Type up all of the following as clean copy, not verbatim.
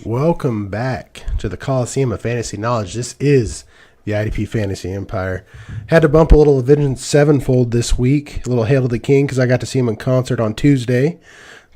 Welcome back to the Coliseum of Fantasy Knowledge. This is the IDP Fantasy Empire. Had to bump a little Avenged Sevenfold this week, a little Hail to the King, because I got to see him in concert on Tuesday.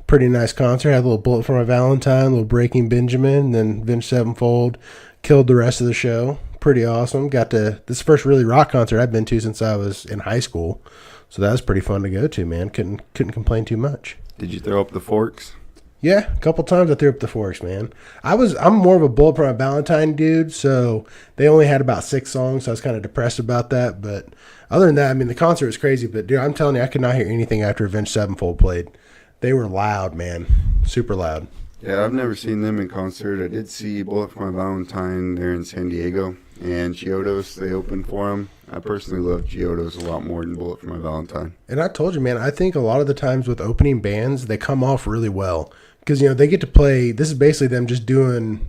Pretty nice concert. Had a little Bullet for My Valentine, a little Breaking Benjamin, then Avenged Sevenfold. Killed the rest of the show. Pretty awesome. Got to this is the first really rock concert I've been to since I was in high school, so that was pretty fun to go to. Man, couldn't complain too much. Did you throw up the forks? Yeah, a couple times I threw up the forks, man. I'm more of a Bullet for My Valentine dude, so they only had about 6 songs, so I was kind of depressed about that. But other than that, I mean, the concert was crazy. But dude, I'm telling you, I could not hear anything after Avenged Sevenfold played. They were loud, man, super loud. Yeah, I've never seen them in concert. I did see Bullet for My Valentine there in San Diego, and Chiodos, they opened for them. I personally love Chiodos a lot more than Bullet for My Valentine. And I told you, man, I think a lot of the times with opening bands, they come off really well. Because, you know, they get to play, this is basically them just doing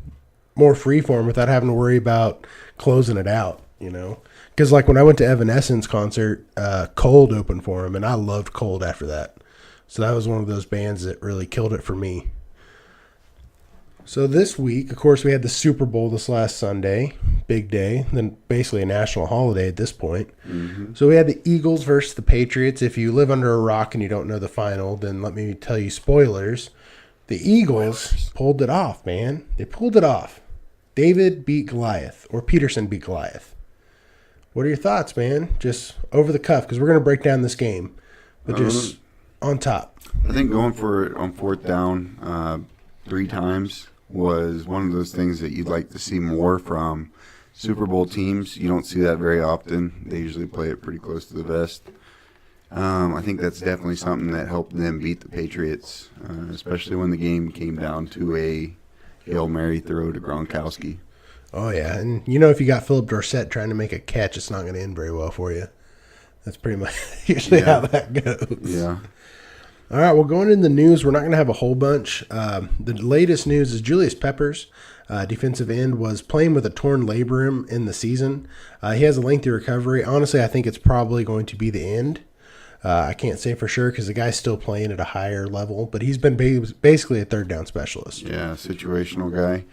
more freeform without having to worry about closing it out, you know. Because, like, when I went to Evanescence concert, Cold opened for them, and I loved Cold after that. So that was one of those bands that really killed it for me. So this week, of course, we had the Super Bowl this last Sunday, big day, then basically a national holiday at this point. Mm-hmm. So we had the Eagles versus the Patriots. If you live under a rock and you don't know the final, then let me tell you spoilers. The Eagles pulled it off, man. They pulled it off. David beat Goliath, or Peterson beat Goliath. What are your thoughts, man? Just over the cuff, because we're going to break down this game, but just on top. I think going for it on fourth down 3 times was one of those things that you'd like to see more from Super Bowl teams. You don't see that very often. They usually play it pretty close to the vest. I think that's definitely something that helped them beat the Patriots, especially when the game came down to a Hail Mary throw to Gronkowski. Oh, yeah. And, you know, if you got Philip Dorsett trying to make a catch, it's not going to end very well for you. That's pretty much usually how that goes. Yeah. All right, well, going into the news, we're not going to have a whole bunch. The latest news is Julius Peppers, defensive end, was playing with a torn labrum in the season. He has a lengthy recovery. Honestly, I think it's probably going to be the end. I can't say for sure because the guy's still playing at a higher level, but he's been basically a third down specialist. Yeah, situational guy.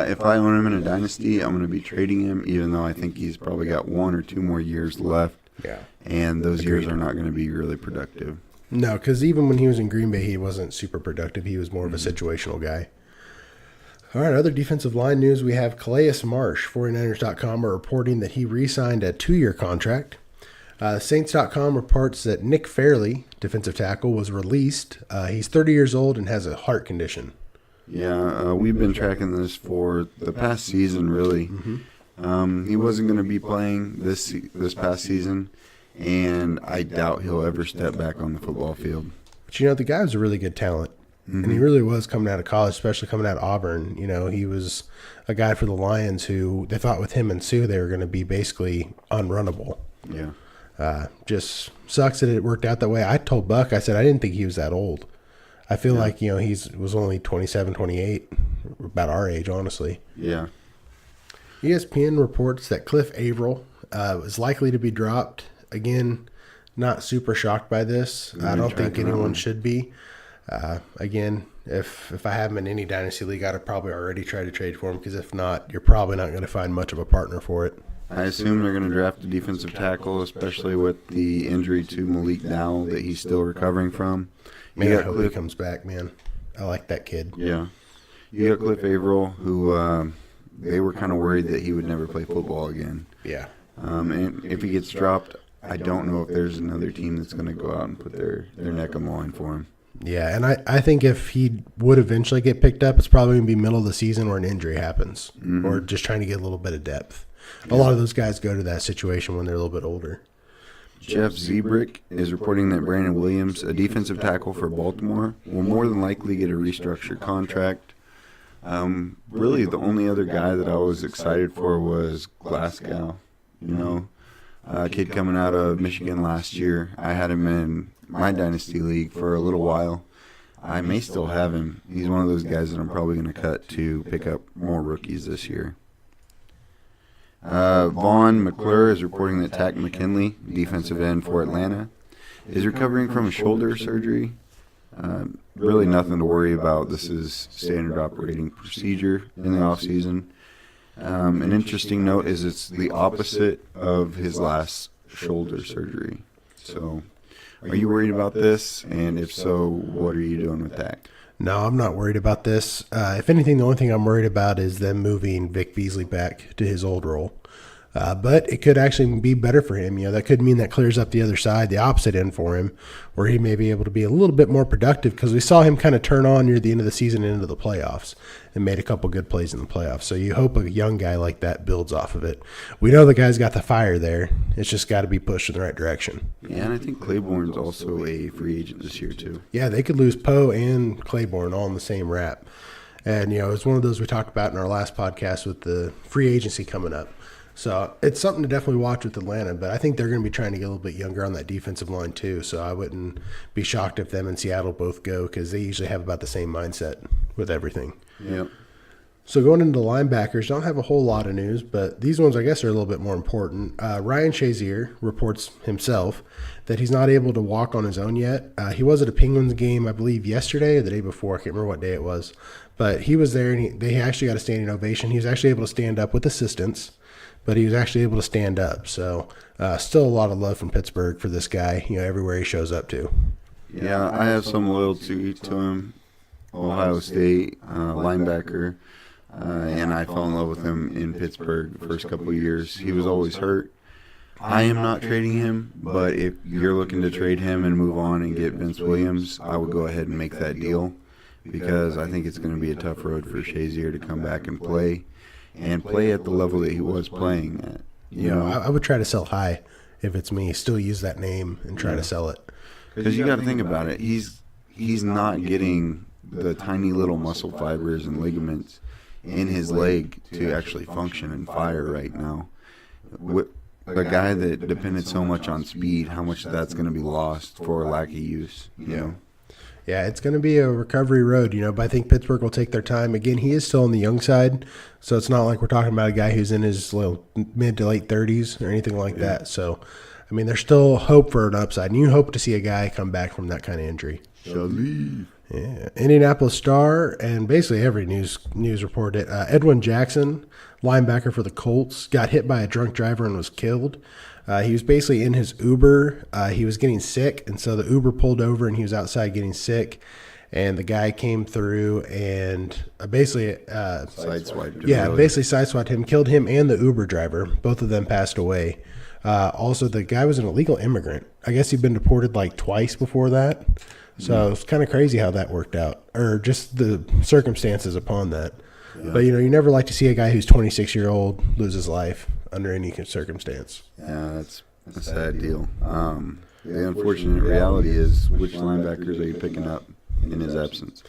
If I own him in a dynasty, I'm going to be trading him, even though I think he's probably got 1 or 2 more years left. Yeah. And those years are not going to be really productive. No, because even when he was in Green Bay, he wasn't super productive. He was more of a situational guy. All right, other defensive line news. We have Calais Marsh. 49ers.com are reporting that he re-signed a 2-year contract. Saints.com reports that Nick Fairley, defensive tackle, was released. He's 30 years old and has a heart condition. Yeah, we've been tracking this for the past season, really. Mm-hmm. He wasn't going to be playing this past season, and I doubt he'll ever step back on the football field. But, you know, the guy was a really good talent, and he really was coming out of college, especially coming out of Auburn. You know, he was a guy for the Lions who they thought with him and Sue they were going to be basically unrunnable. Yeah. Just sucks that it worked out that way. I told Buck, I said, I didn't think he was that old. I feel like, you know, was only 27, 28, about our age, honestly. Yeah. ESPN reports that Cliff Averill is likely to be dropped. Again, not super shocked by this. I don't think anyone should be. Again, if I have him in any dynasty league, I'd probably already try to trade for him, because if not, you're probably not going to find much of a partner for it. I assume they're going to draft a defensive tackle, especially with the injury to Malik Dowell that he's still recovering from. Man, I hope he comes back, man. I like that kid. Yeah. You got Cliff Averill, who they were kind of worried that he would never play football again. Yeah. And if he gets dropped, I don't know if there's another team that's going to go out and put their neck on the line for him. Yeah, and I think if he would eventually get picked up, it's probably going to be middle of the season where an injury happens, or just trying to get a little bit of depth. A lot of those guys go to that situation when they're a little bit older. Jeff Zebrick is reporting that Brandon Williams, a defensive tackle for Baltimore, will more than likely get a restructured contract. Really, the only other guy that I was excited for was Glasgow. You know, a kid coming out of Michigan last year. I had him in my dynasty league for a little while. I may still have him. He's one of those guys that I'm probably going to cut to pick up more rookies this year. Vaughn McClure is reporting that Tack McKinley, defensive end for Atlanta, is recovering from a shoulder surgery. really nothing to worry about. This is standard operating procedure in the offseason. An interesting note is it's the opposite of his last shoulder surgery. So are you worried about this? And if so, what are you doing with that? No, I'm not worried about this. If anything, the only thing I'm worried about is them moving Vic Beasley back to his old role. But it could actually be better for him. That could mean that clears up the other side, the opposite end for him, where he may be able to be a little bit more productive, because we saw him kind of turn on near the end of the season and into the playoffs and made a couple good plays in the playoffs. So you hope a young guy like that builds off of it. We know the guy's got the fire there. It's just got to be pushed in the right direction. Yeah, and I think Claiborne's also a free agent this year too. Yeah, they could lose Poe and Claiborne all in the same wrap. And, it's one of those we talked about in our last podcast with the free agency coming up. So it's something to definitely watch with Atlanta, but I think they're going to be trying to get a little bit younger on that defensive line too. So I wouldn't be shocked if them and Seattle both go, because they usually have about the same mindset with everything. Yep. So going into the linebackers, don't have a whole lot of news, but these ones I guess are a little bit more important. Ryan Shazier reports himself that he's not able to walk on his own yet. He was at a Penguins game, I believe, yesterday or the day before. I can't remember what day it was. But he was there, and they actually got a standing ovation. He was actually able to stand up with assistance, but he was actually able to stand up. So still a lot of love from Pittsburgh for this guy, everywhere he shows up to. Yeah, I have some loyalty to him. Ohio State linebacker, and I fell in love with him in Pittsburgh the first couple of years. He was always hurt. I am not trading him, but if you're looking to trade him and move on and get Vince Williams, I would go ahead and make that deal, because I think it's going to be a tough road for Shazier to come back and play at the level that he was playing at. I would try to sell high if it's me. Still use that name and try to sell it. Because you got to think about it. He's not getting the tiny little muscle fibers and ligaments in his leg to actually function and fire right now. With a guy that depended so much on speed, how much of that's going to be lost for lack of use, Yeah, it's going to be a recovery road, but I think Pittsburgh will take their time. Again, he is still on the young side, so it's not like we're talking about a guy who's in his mid to late 30s or anything like that. So, there's still hope for an upside, and you hope to see a guy come back from that kind of injury. Yeah, Indianapolis Star, and basically every news report it. Edwin Jackson, linebacker for the Colts, got hit by a drunk driver and was killed. He was basically in his Uber. He was getting sick, and so the Uber pulled over, and he was outside getting sick. And the guy came through and basically sideswiped him. Yeah, basically sideswiped him, killed him and the Uber driver. Both of them passed away. Also, the guy was an illegal immigrant. I guess he'd been deported twice before that. So it's kind of crazy how that worked out, or just the circumstances upon that. Yeah. But, you never like to see a guy who's 26-year-old lose his life under any circumstance. Yeah, that's a sad deal. The unfortunate reality is, which linebackers are you picking up in his absence?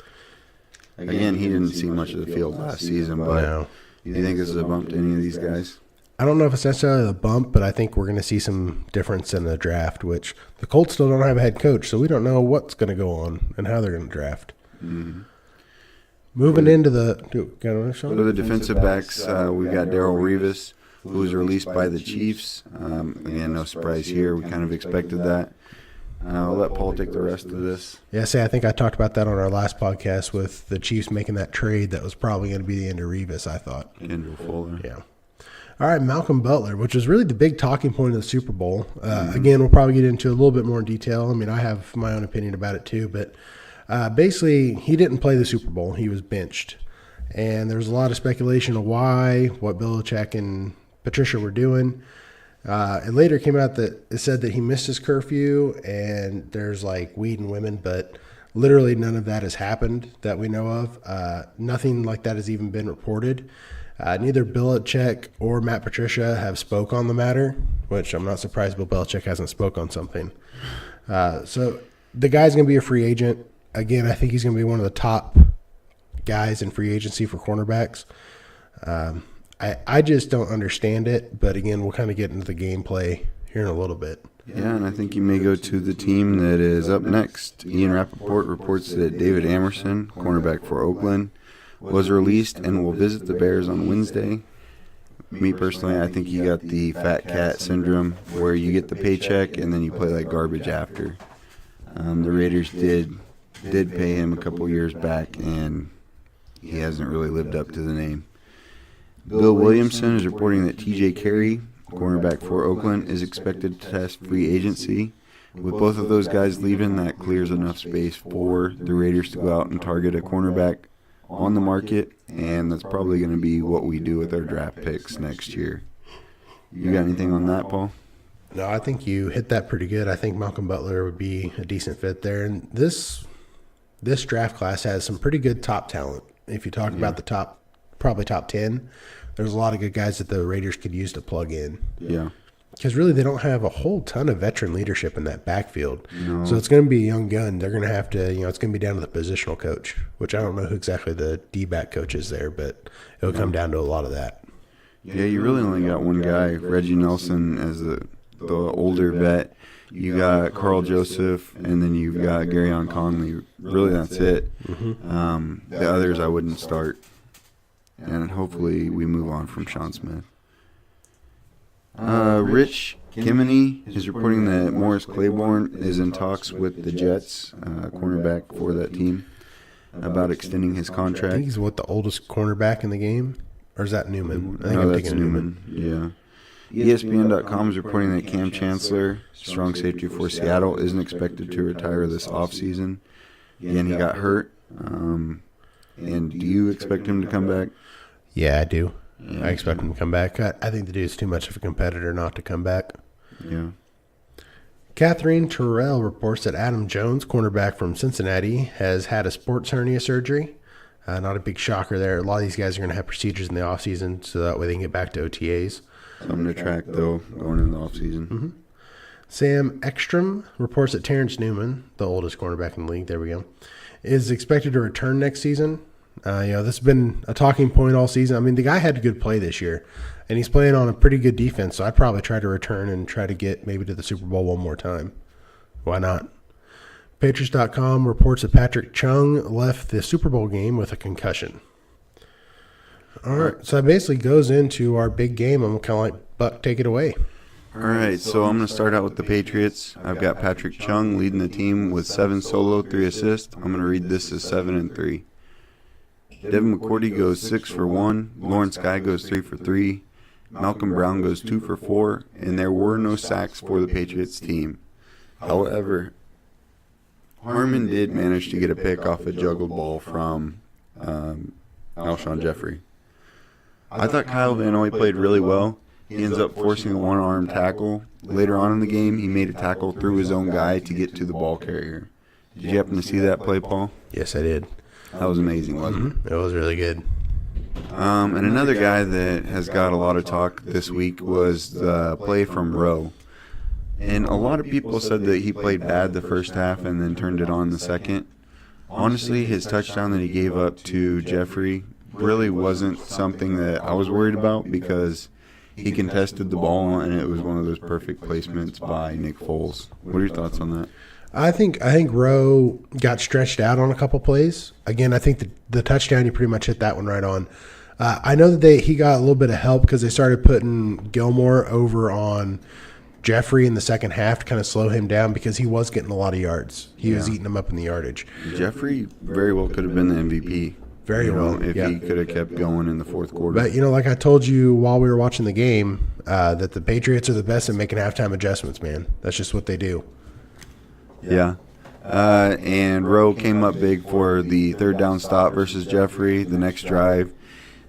Again, he didn't see much of the field last season, but do you think this is a bump to any of these guys? I don't know if it's necessarily a bump, but I think we're going to see some difference in the draft, which the Colts still don't have a head coach, so we don't know what's going to go on and how they're going to draft. Mm-hmm. Moving into the defensive backs, we've got Darrell Revis, who was released by the Chiefs. Again, no surprise here. We kind of expected that. I'll let Paul take the rest of this. Yeah, I think I talked about that on our last podcast with the Chiefs making that trade that was probably going to be the end of Revis, I thought. Andrew Fuller. Yeah. All right, Malcolm Butler, which was really the big talking point of the Super Bowl. Again, we'll probably get into a little bit more detail. I have my own opinion about it too, but basically he didn't play the Super Bowl. He was benched. And there's a lot of speculation of why, what Belichick and Patricia were doing. It later came out that it said that he missed his curfew and there's weed and women, but literally none of that has happened that we know of. Nothing like that has even been reported. Neither Belichick or Matt Patricia have spoke on the matter, which I'm not surprised Bill Belichick hasn't spoke on something. So the guy's going to be a free agent. Again, I think he's going to be one of the top guys in free agency for cornerbacks. I just don't understand it, but again, we'll kind of get into the gameplay here in a little bit. Yeah, and I think you may go to the team that is up next. Ian Rappaport reports that David Amerson, cornerback for Oakland, was released and will visit the Bears on Wednesday. Me personally, I think you got the fat cat syndrome where you get the paycheck and then you play like garbage after. The Raiders did did pay him a couple years back, and he hasn't really lived up to the name. Bill Williamson is reporting that T.J. Carey, cornerback for Oakland, is expected to test free agency. With both of those guys leaving, that clears enough space for the Raiders to go out and target a cornerback on the market, and that's probably going to be what we do with our draft picks next year. You got anything on that, Paul? No, I think you hit that pretty good. I think Malcolm Butler would be a decent fit there. And this draft class has some pretty good top talent. If you talk about the probably top 10, there's a lot of good guys that the Raiders could use to plug in. Yeah. Because really they don't have a whole ton of veteran leadership in that backfield. No. So it's going to be a young gun. They're going to have to, it's going to be down to the positional coach, which I don't know who exactly the D-back coach is there, but it'll come down to a lot of that. Yeah, you really only got one guy, Reggie Nelson, as the older vet. You got Carl Joseph, and then you've got Garyon Conley. Really, that's it. The others I wouldn't start. And hopefully we move on from Sean Smith. Rich Kimeny is reporting that Morris Claiborne is in talks with the Jets, cornerback for that team, about extending his I contract. think he's the oldest cornerback in the game? Or is that Newman? I think No, I'm that's thinking Newman. Yeah. ESPN.com is reporting that Cam Chancellor, strong safety for Seattle, isn't expected to retire this offseason. Again, he got hurt. And do you expect him to come back? Yeah, I do. Yeah. I expect him to come back. I think the dude's too much of a competitor not to come back. Yeah. Catherine Terrell reports that Adam Jones, cornerback from Cincinnati, has had a sports hernia surgery. Not a big shocker there. A lot of these guys are going to have procedures in the offseason, so that way they can get back to OTAs. Something to track, though, going into the offseason. Sam Ekstrom reports that Terrence Newman, the oldest cornerback in the league, there we go, is expected to return next season. This has been a talking point all season. I mean, the guy had a good play this year, and he's playing on a pretty good defense, so I'd probably try to return and try to get maybe to the Super Bowl one more time. Why not? Patriots.com reports that Patrick Chung left the Super Bowl game with a concussion. All right, so that basically goes into our big game. I'm kind of like, Buck, take it away. All right, so I'm going to start out with the Patriots. I've got Patrick Chung leading the team with 7 solo, 3 assists. I'm going to read this as 7 and 3. Devin McCourty goes 6 for 1. Lawrence Guy goes 3 for 3. Malcolm Brown goes 2 for 4. And there were no sacks for the Patriots team. However, Harmon did manage to get a pick off a juggled ball from Alshon Jeffrey. I thought Kyle Van Noy played really well. He ends up forcing a one-arm tackle. Later on in the game, he made a tackle through his own guy to get to the ball carrier. Did you happen to see that play, Paul? Yes, I did. That was amazing, wasn't it? It was really good. And another guy that has got a lot of talk this week was the play from Rowe. And a lot of people said that he played bad the first half and then turned it on the second. Honestly, his touchdown that he gave up to Jeffrey really wasn't something that I was worried about because he contested the ball and it was one of those perfect placements by Nick Foles. What are your thoughts on that? I think Rowe got stretched out on a couple plays. Again, I think the touchdown, you pretty much hit that one right on. I know that he got a little bit of help because they started putting Gilmore over on Jeffrey in the second half to kind of slow him down because he was getting a lot of yards. He was eating them up in the yardage. Jeffrey very well could have been the MVP. Very well, if he could have kept going in the fourth quarter. But, like I told you while we were watching the game, that the Patriots are the best at making halftime adjustments, man. That's just what they do. Yeah. And Rowe came up big for the third down stop versus Jeffrey the next drive.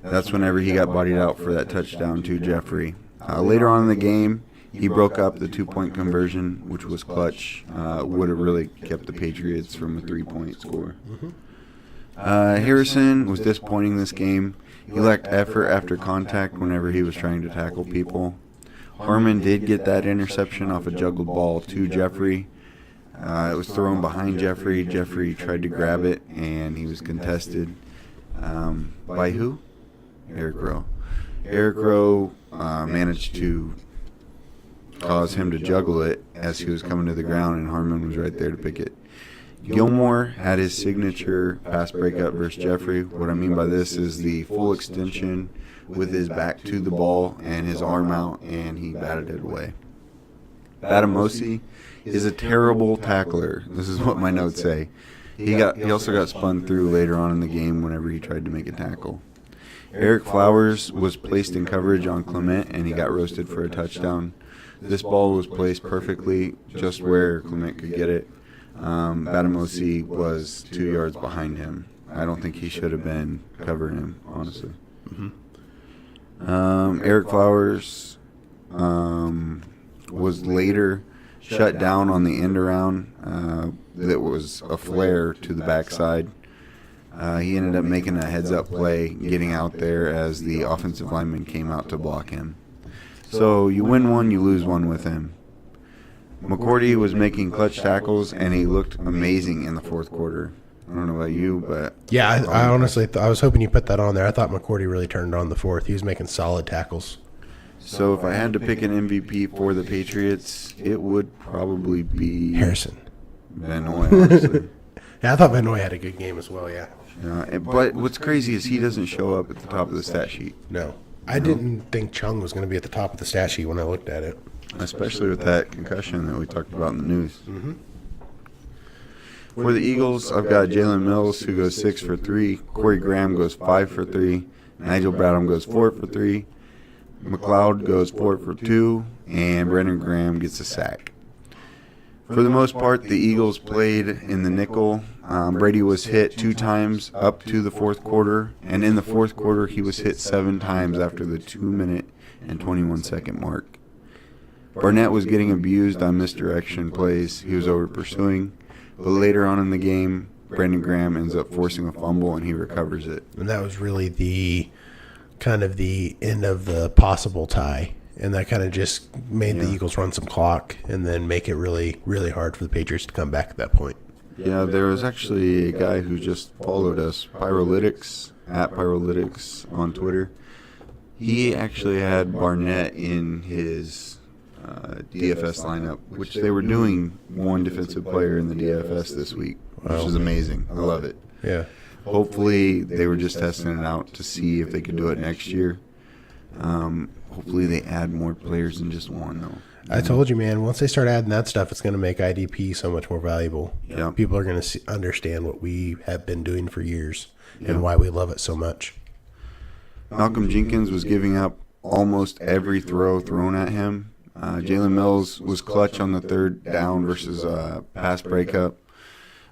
That's whenever he got bodied out for that touchdown to Jeffrey. Later on in the game, he broke up the 2-point conversion, which was clutch. Would have really kept the Patriots from a 3-point score. Harrison was disappointing this game. He lacked effort after contact whenever he was trying to tackle people. Harmon did get that interception off a juggled ball to Jeffrey. It was thrown behind Jeffrey. Jeffrey tried to grab it, and he was contested. By who? Eric Rowe. Eric Rowe managed to cause him to juggle it as he was coming to the ground, and Harmon was right there to pick it. Gilmore had his signature pass breakup versus Jeffrey. What I mean by this is the full extension with his back to the ball and his arm out, and he batted it away. Batamosi is a terrible tackler. This is what my notes say. He also got spun through later on in the game whenever he tried to make a tackle. Eric Flowers was placed in coverage on Clement, and he got roasted for a touchdown. This ball was placed perfectly just where Clement could get it. Batamosi was 2 yards behind him. I don't think he should have been covering him, honestly. Eric Flowers was later shut down on the end around. That was a flare to the backside. He ended up making a heads-up play, getting out there as the offensive lineman came out to block him. So you win one, you lose one with him. McCourty was making clutch tackles, and he looked amazing in the fourth quarter. I don't know about you, but... Yeah, I honestly I was hoping you put that on there. I thought McCourty really turned on the fourth. He was making solid tackles. So if I had to pick an MVP for the Patriots, it would probably be... Harrison. Van Noy, honestly. Yeah, I thought Van Noy had a good game as well, yeah. But what's crazy is he doesn't show up at the top of the stat sheet. No. I didn't think Chung was going to be at the top of the stat sheet when I looked at it. Especially with that concussion that we talked about in the news. For the Eagles, I've got Jalen Mills, who goes 6 for 3. Corey Graham goes 5 for 3. Nigel Bradham goes 4 for 3. McLeod goes 4 for 2. And Brendan Graham gets a sack. For the most part, the Eagles played in the nickel. Brady was hit 2 times up to the fourth quarter. And in the fourth quarter, he was hit 7 times after the 2-minute and 21-second mark. Barnett was getting abused on misdirection plays. He was over-pursuing. But later on in the game, Brendan Graham ends up forcing a fumble, and he recovers it. And that was really the kind of the end of the possible tie. And that kind of just made the Eagles run some clock and then make it really, really hard for the Patriots to come back at that point. Yeah, there was actually a guy who just followed us, Pyrolytics, at Pyrolytics on Twitter. He actually had Barnett in his DFS lineup, which they were doing one defensive player in the DFS this week, which is amazing. I love it. Yeah. Hopefully they were just testing it out to see if they could do it next year. Hopefully they add more players than just one, though. I told you, man, once they start adding that stuff, it's going to make IDP so much more valuable. Yeah. People are going to understand what we have been doing for years and why we love it so much. Malcolm Jenkins was giving up almost every throw thrown at him. Jalen Mills was clutch on the third down versus pass breakup.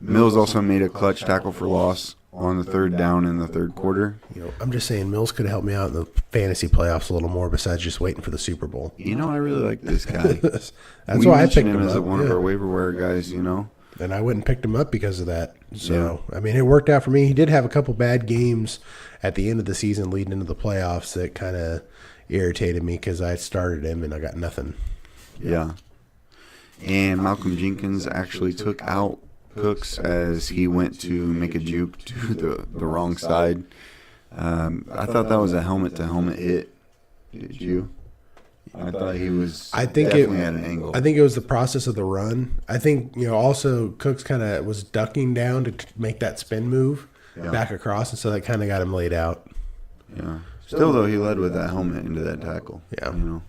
Mills also made a clutch tackle for loss on the third down in the third quarter. You know, I'm just saying Mills could help me out in the fantasy playoffs a little more besides just waiting for the Super Bowl. You know, I really like this guy. That's why I picked him as up. one of our waiver wire guys, you know. And I went and picked him up because of that. So, I mean, it worked out for me. He did have a couple bad games at the end of the season leading into the playoffs that kind of irritated me because I started him and I got nothing. Yeah. And Malcolm Jenkins actually took out Cooks as he went to make a juke to the wrong side. I thought that was a helmet-to-helmet hit. Did you? I thought he was definitely at an angle. I think it was the process of the run. I think, also Cooks kind of was ducking down to make that spin move back across, and so that kind of got him laid out. Yeah. Still, though, he led with that helmet into that tackle. Yeah.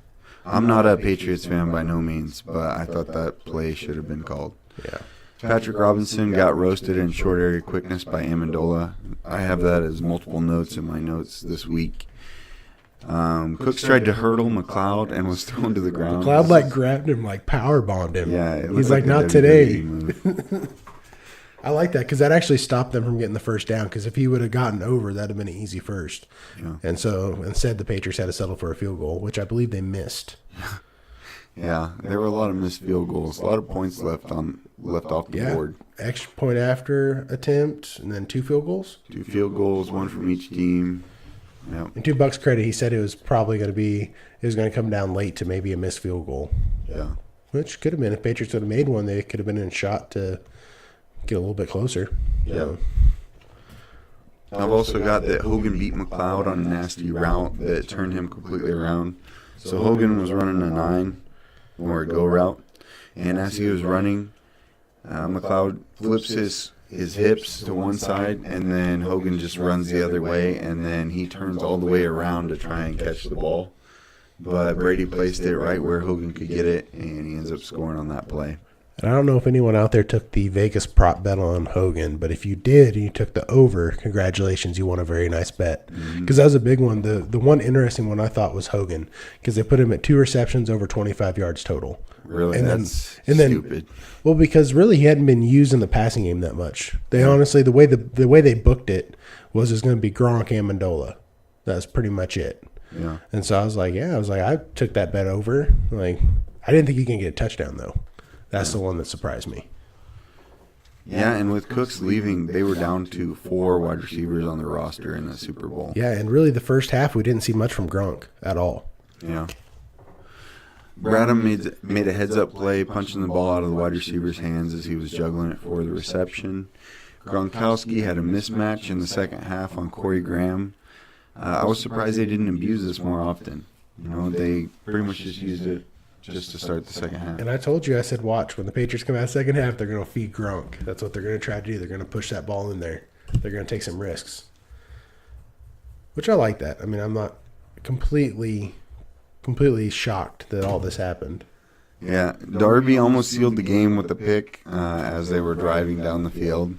I'm not a Patriots fan by no means, but I thought that play should have been called. Yeah. Patrick Robinson got roasted in short area quickness by Amendola. I have that as multiple notes in my notes this week. Cooks tried to hurdle McLeod and was thrown to the ground. McLeod grabbed him, power bombed him. Yeah, he's like, not today. I like that because that actually stopped them from getting the first down. Because if he would have gotten over, that'd have been an easy first. Yeah. And so instead, the Patriots had to settle for a field goal, which I believe they missed. Yeah, there were a lot of missed field goals, a lot of points left off the board. Extra point after attempt, and then 2 field goals. 2 field goals, 1 from each team. Yep. And to Buck's credit, he said it was probably going to come down late to maybe a missed field goal. Yeah. Which could have been, if Patriots would have made one, they could have been in a shot to get a little bit closer. Yeah. I've also got that Hogan beat McLeod on a nasty route that turned him completely around. So Hogan was running a 9 or a go route, and as he was running, McLeod flips his hips to one side, and then Hogan just runs the other way, and then he turns all the way around to try and catch the ball. But Brady placed it right where Hogan could get it, and he ends up scoring on that play. And I don't know if anyone out there took the Vegas prop bet on Hogan, but if you did and you took the over, congratulations, you won a very nice bet. Because that was a big one. The one interesting one I thought was Hogan, because they put him at 2 receptions over 25 yards total. Really? And That's then, stupid. Well, because really he hadn't been used in the passing game that much. They honestly, the way they booked it was going to be Gronk and Mendola. That's pretty much it. Yeah. And so I was like, I took that bet over. Like, I didn't think he can get a touchdown though. That's the one that surprised me. Yeah, and with Cooks leaving, they were down to 4 wide receivers on the roster in the Super Bowl. Yeah, and really the first half we didn't see much from Gronk at all. Yeah. Bradham made a heads-up play, punching the ball out of the wide receiver's hands as he was juggling it for the reception. Gronkowski had a mismatch in the second half on Corey Graham. I was surprised they didn't abuse this more often. You know, they pretty much just used it just to start the second half. And I told you, I said, watch, when the Patriots come out second half, they're going to feed Gronk. That's what they're going to try to do. They're going to push that ball in there. They're going to take some risks, which I like that. I mean, I'm not completely shocked that all this happened. Yeah, Darby almost sealed the game with a pick as they were driving down the field.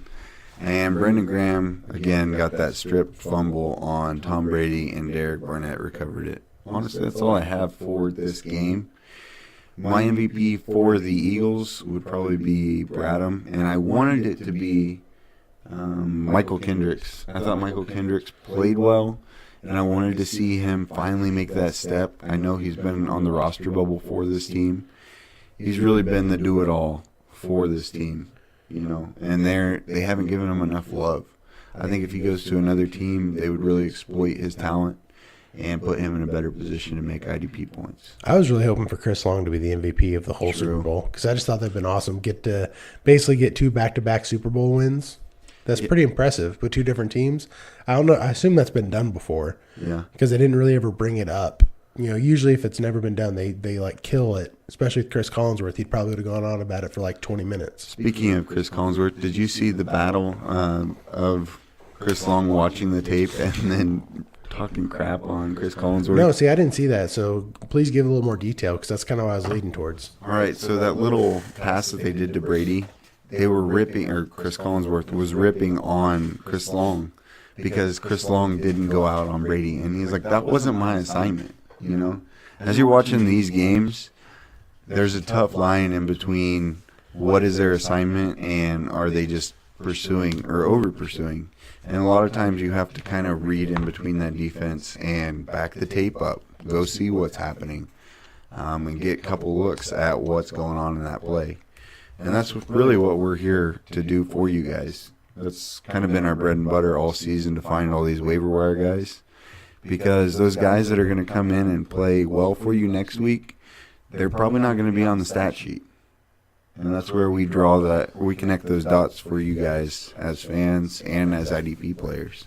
And Brendan Graham, again, got that strip fumble on Tom Brady, and Derek Barnett recovered it. Honestly, that's all I have for this game. My MVP for the Eagles would probably be Bradham, and I wanted it to be Michael Kendricks. I thought Michael Kendricks played well, and I wanted to see him finally make that step. I know he's been on the roster bubble for this team. He's really been the do-it-all for this team, you know, and they haven't given him enough love. I think if he goes to another team, they would really exploit his talent and put him in a better position to make IDP points. I was really hoping for Chris Long to be the MVP of the whole Super Bowl because I just thought that'd been awesome. Get 2 back-to-back Super Bowl wins. That's pretty impressive with 2 different teams. I don't know. I assume that's been done before. Yeah. Because they didn't really ever bring it up. You know, usually if it's never been done, they like kill it. Especially with Chris Collinsworth, he probably would have gone on about it for like 20 minutes. Speaking of Chris Collinsworth, did you see the battle of Chris Long watching the tape and then talking crap on Chris Collinsworth? No, see, I didn't see that. So please give a little more detail because that's kind of what I was leading towards. All right, so that little pass that they did to Brady, they were ripping, or Chris Collinsworth was ripping on Chris Long because Chris Long didn't go out on Brady. And he's like, that wasn't my assignment, you know? As you're watching these games, there's a tough line in between what is their assignment and are they just pursuing or over-pursuing. And a lot of times you have to kind of read in between that defense and back the tape up, go see what's happening, and get a couple looks at what's going on in that play. And that's really what we're here to do for you guys. That's kind of been our bread and butter all season, to find all these waiver wire guys. Because those guys that are going to come in and play well for you next week, they're probably not going to be on the stat sheet. And that's where we we connect those dots for you guys as fans and as IDP players.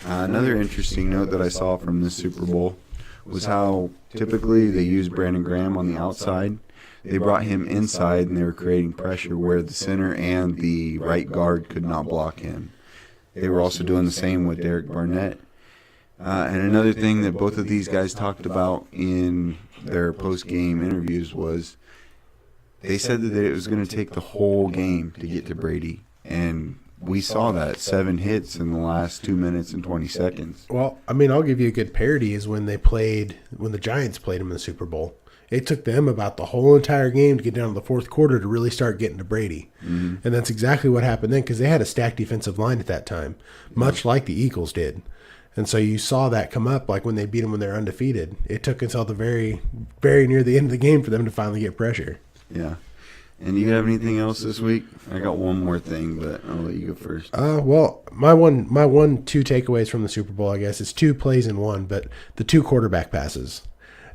Another interesting note that I saw from this Super Bowl was how typically they use Brandon Graham on the outside. They brought him inside and they were creating pressure where the center and the right guard could not block him. They were also doing the same with Derek Barnett. And another thing that both of these guys talked about in their post-game interviews was they said that it was going to take the whole game to get to Brady. And we saw that, 7 hits in the last 2 minutes and 20 seconds. Well, I mean, I'll give you a good parody is when the Giants played him in the Super Bowl. It took them about the whole entire game to get down to the fourth quarter to really start getting to Brady. Mm-hmm. And that's exactly what happened then because they had a stacked defensive line at that time, much like the Eagles did. And so you saw that come up like when they beat them when they're undefeated. It took until the very, very near the end of the game for them to finally get pressure. Yeah. And you have anything else this week? I got one more thing, but I'll let you go first. Well, my 2 takeaways from the Super Bowl, I guess, is 2 plays in one, but the 2 quarterback passes.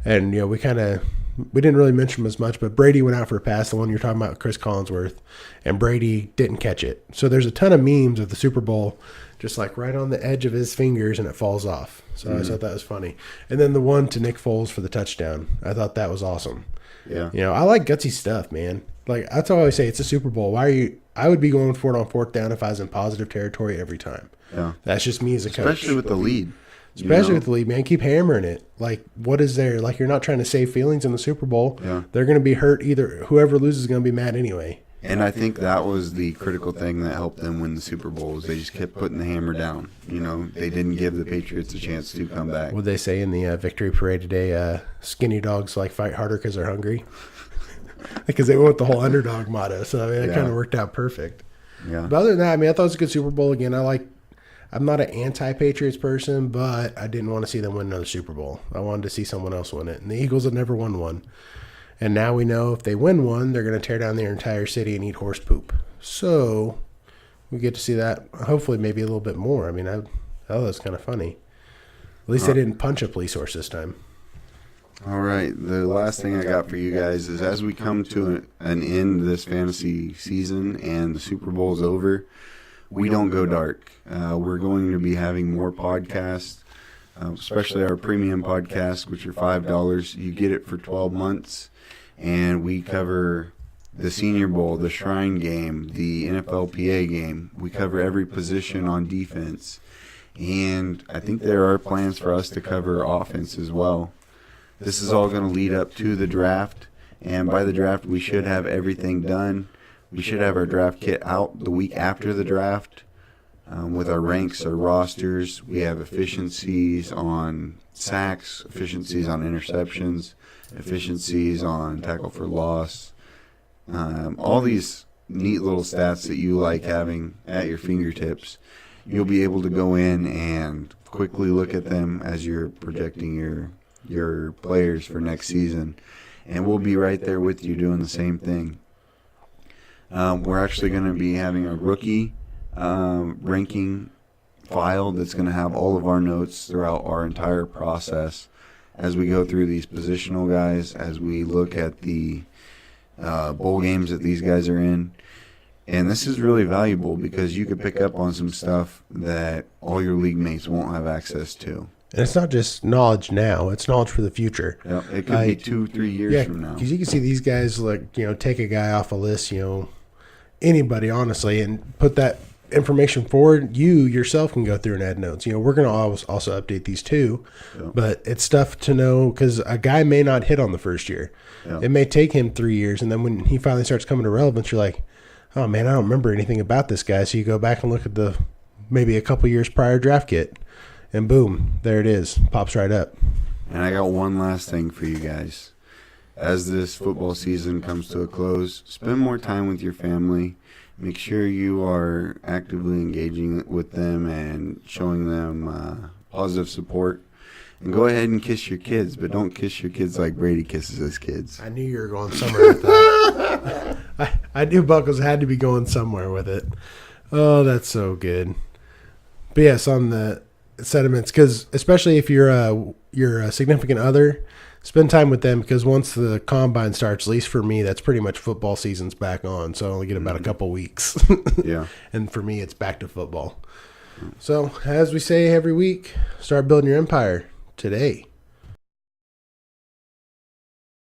And, you know, we didn't really mention them as much, but Brady went out for a pass, the one you're talking about, Chris Collinsworth, and Brady didn't catch it. So there's a ton of memes of the Super Bowl just like right on the edge of his fingers and it falls off. So I thought that was funny. And then the one to Nick Foles for the touchdown, I thought that was awesome. Yeah. You know, I like gutsy stuff, man. Like, that's all I always say. It's a Super Bowl. I would be going for it on 4th down if I was in positive territory every time. Yeah. That's just me as a coach. Especially with the lead. Especially with the league, man. Keep hammering it. Like, what is there? Like, you're not trying to save feelings in the Super Bowl. Yeah. They're going to be hurt either. Whoever loses is going to be mad anyway. And I think that was the critical thing that helped them win the Super Bowl was they just kept putting the hammer down. They didn't give the Patriots a chance to come back. What they say in the victory parade today, skinny dogs like fight harder because they're hungry. Because they went with the whole underdog motto. So, it kind of worked out perfect. Yeah. But other than that, I thought it was a good Super Bowl. Again, I'm not an anti-Patriots person, but I didn't want to see them win another Super Bowl. I wanted to see someone else win it. And the Eagles have never won one. And now we know if they win one, they're going to tear down their entire city and eat horse poop. So we get to see that, hopefully maybe a little bit more. I thought that was kind of funny. At least they didn't punch a police horse this time. All right. The last thing I got for you guys is as we come to an end of this fantasy season and the Super Bowl's over, we don't go dark. We're going to be having more podcasts, especially our premium podcast, which are $5. You get it for 12 months. And we cover the Senior Bowl, the Shrine Game, the NFLPA game. We cover every position on defense. And I think there are plans for us to cover offense as well. This is all going to lead up to the draft. And by the draft, we should have everything done. We should have our draft kit out the week after the draft with our ranks, our rosters. We have efficiencies on sacks, efficiencies on interceptions, efficiencies on tackle for loss, all these neat little stats that you like having at your fingertips. You'll be able to go in and quickly look at them as you're projecting your players for next season, and we'll be right there with you doing the same thing. We're actually going to be having a rookie ranking file that's going to have all of our notes throughout our entire process as we go through these positional guys, as we look at the bowl games that these guys are in. And this is really valuable because you could pick up on some stuff that all your league mates won't have access to. And it's not just knowledge now; it's knowledge for the future. Yeah, it could be 2-3 years from now. Because you can see these guys take a guy off a list, anybody honestly, and put that information forward. You yourself can go through and add notes. We're going to also update these too, but it's stuff to know because a guy may not hit on the first year. Yeah. It may take him 3 years, and then when he finally starts coming to relevance, you're like, oh man, I don't remember anything about this guy. So you go back and look at the maybe a couple years prior draft kit, and boom, there it is, pops right up. And I got one last thing for you guys. As this football season comes to a close, spend more time with your family. Make sure you are actively engaging with them and showing them positive support. And go ahead and kiss your kids, but don't kiss your kids like Brady kisses his kids. I knew you were going somewhere with that. I knew Buckles had to be going somewhere with it. Oh, that's so good. But yes, on the sentiments, because especially if you're a significant other, spend time with them because once the combine starts, at least for me, that's pretty much football season's back on. So I only get about a couple weeks. Yeah. And for me, it's back to football. So as we say every week, start building your empire today.